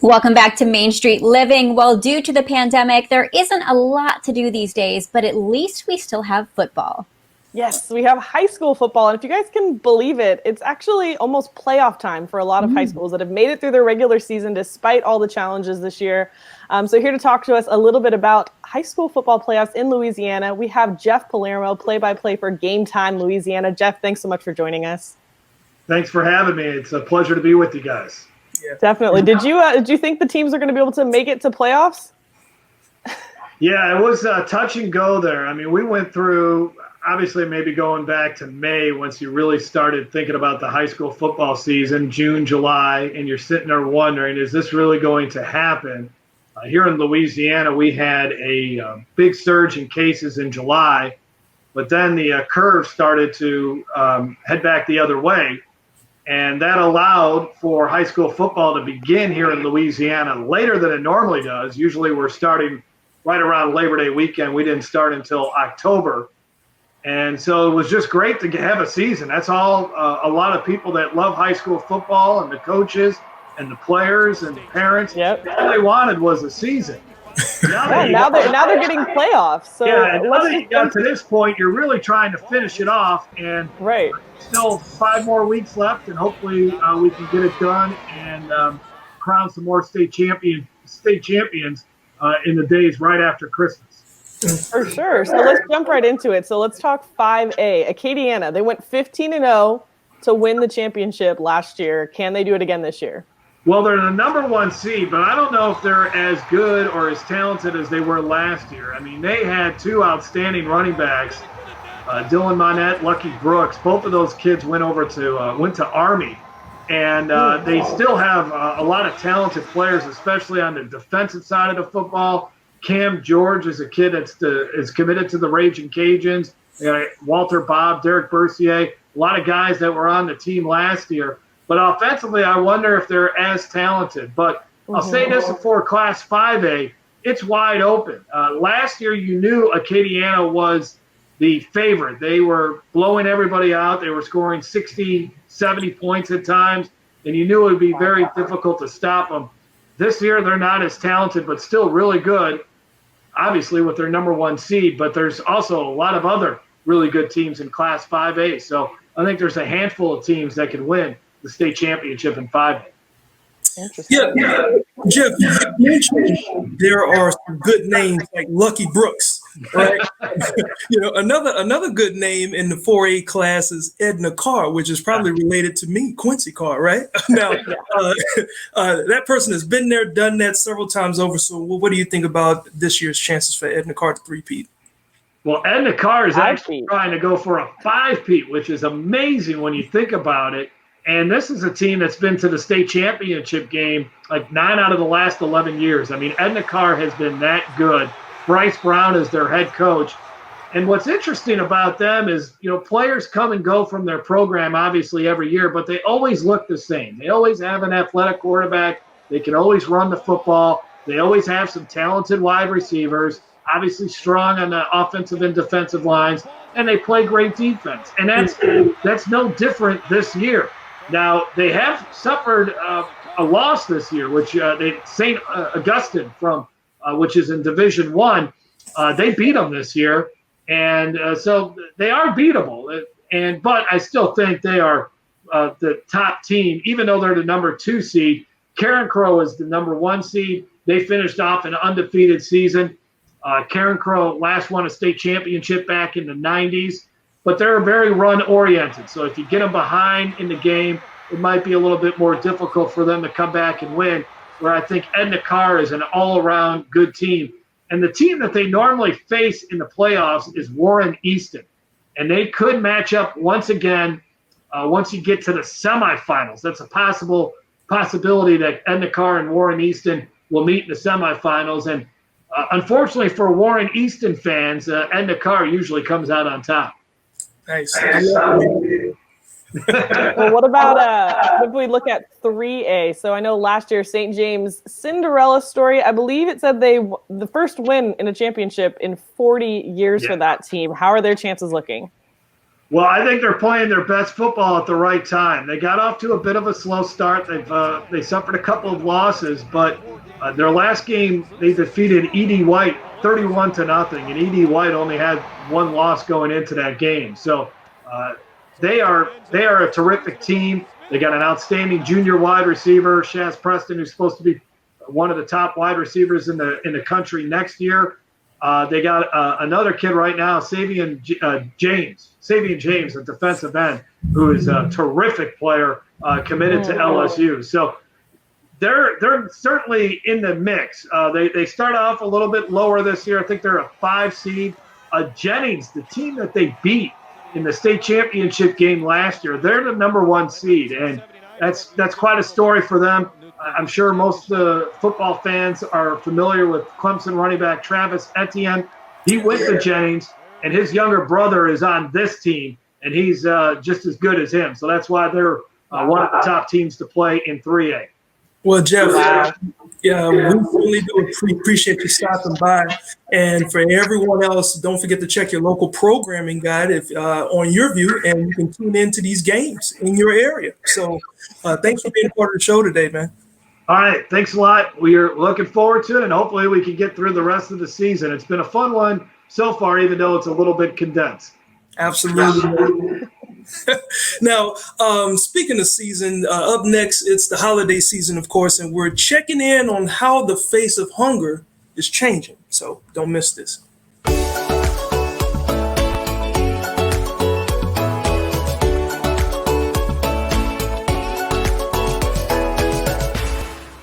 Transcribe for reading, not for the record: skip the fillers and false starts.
Welcome back to Main Street Living. Well, due to the pandemic, there isn't a lot to do these days, but at least we still have football. Yes, we have high school football, and if you guys can believe it, it's actually almost playoff time for a lot of high schools that have made it through their regular season despite all the challenges this year. So here to talk to us a little bit about high school football playoffs in Louisiana, we have Jeff Palermo, play-by-play for GameTime Louisiana. Jeff, thanks so much for joining us. Thanks for having me. It's a pleasure to be with you guys. Yeah. Definitely. Did you think the teams are going to be able to make it to playoffs? Yeah, it was touch and go there. I mean, we went through, obviously maybe going back to May once you really started thinking about the high school football season, June, July, and you're sitting there wondering, is this really going to happen? Here in Louisiana, we had a big surge in cases in July, but then the curve started to head back the other way. And that allowed for high school football to begin here in Louisiana later than it normally does. Usually we're starting right around Labor Day weekend. We didn't start until October. And so it was just great to have a season. That's all a lot of people that love high school football and the coaches and the players and the parents. Yep. All they wanted was a season. Now they're getting playoffs. So yeah, and now that you got to this point, you're really trying to finish it off. And right. Still 5 more weeks left, and hopefully we can get it done and crown some more state champions in the days right after Christmas. For sure. So let's jump right into it. So let's talk 5A. Acadiana, they went 15-0 to win the championship last year. Can they do it again this year? Well, they're the number 1 seed, but I don't know if they're as good or as talented as they were last year. I mean, they had 2 outstanding running backs. Dylan Monette, Lucky Brooks, both of those kids went to Army, and they still have a lot of talented players, especially on the defensive side of the football. Cam George is a kid is committed to the Raging Cajuns. Walter Bob, Derek Bercier, a lot of guys that were on the team last year. But offensively, I wonder if they're as talented. But I'll say this for Class 5A, it's wide open. Last year, you knew Acadiana was the favorite. They were blowing everybody out. They were scoring 60, 70 points at times, and you knew it would be very difficult to stop them. This year, they're not as talented, but still really good, obviously, with their number 1 seed. But there's also a lot of other really good teams in Class 5A. So I think there's a handful of teams that can win the state championship in 5A. Yeah, Jeff, you mentioned there are some good names like Lucky Brooks, right? Another good name in the 4A class is Edna Carr, which is probably related to me, Quincy Carr, right? Now, that person has been there, done that several times over. So what do you think about this year's chances for Edna Carr to three-peat? Well, Edna Carr is actually trying to go for a 5-peat, which is amazing when you think about it. And this is a team that's been to the state championship game like 9 out of the last 11 years. I mean, Edna Carr has been that good. Bryce Brown is their head coach. And what's interesting about them is, players come and go from their program, obviously, every year, but they always look the same. They always have an athletic quarterback. They can always run the football. They always have some talented wide receivers, obviously strong on the offensive and defensive lines, and they play great defense. And that's no different this year. Now, they have suffered a loss this year, which St. Augustine which is in Division I, they beat them this year. And so they are beatable. But I still think they are the top team, even though they're the number 2 seed. Karen Crow is the number 1 seed. They finished off an undefeated season. Karen Crow last won a state championship back in the 90s. But they're very run-oriented. So if you get them behind in the game, it might be a little bit more difficult for them to come back and win, where I think Edna Carr is an all-around good team. And the team that they normally face in the playoffs is Warren Easton. And they could match up once again once you get to the semifinals. That's a possibility that Edna Carr and Warren Easton will meet in the semifinals. And unfortunately for Warren Easton fans, Edna Carr usually comes out on top. Nice. Well, what about if we look at 3A? So I know last year St. James Cinderella story. I believe it said the first win in a championship in 40 years for that team. How are their chances looking? Well, I think they're playing their best football at the right time. They got off to a bit of a slow start. They suffered a couple of losses, but their last game they defeated E.D. White 31-0, and E.D. White only had one loss going into that game. So they are a terrific team. They got an outstanding junior wide receiver, Shaz Preston, who's supposed to be one of the top wide receivers in the country next year. They got another kid right now, Savion James, a defensive end, who is a terrific player, committed to LSU. So they're certainly in the mix. They start off a little bit lower this year. I think they're a 5 seed. Jennings, the team that they beat in the state championship game last year, they're the number 1 seed, and that's quite a story for them. I'm sure most football fans are familiar with Clemson running back Travis Etienne. He went to Jennings, and his younger brother is on this team, and he's just as good as him. So that's why they're one of the top teams to play in 3A. Well, Jeff, yeah, we really do appreciate you stopping by. And for everyone else, don't forget to check your local programming guide on YurView, and you can tune into these games in your area. So thanks for being part of the show today, man. All right, thanks a lot. We are looking forward to it, and hopefully we can get through the rest of the season. It's been a fun one so far, even though it's a little bit condensed. Absolutely. Now, speaking of season, up next, it's the holiday season, of course, and we're checking in on how the face of hunger is changing. So don't miss this.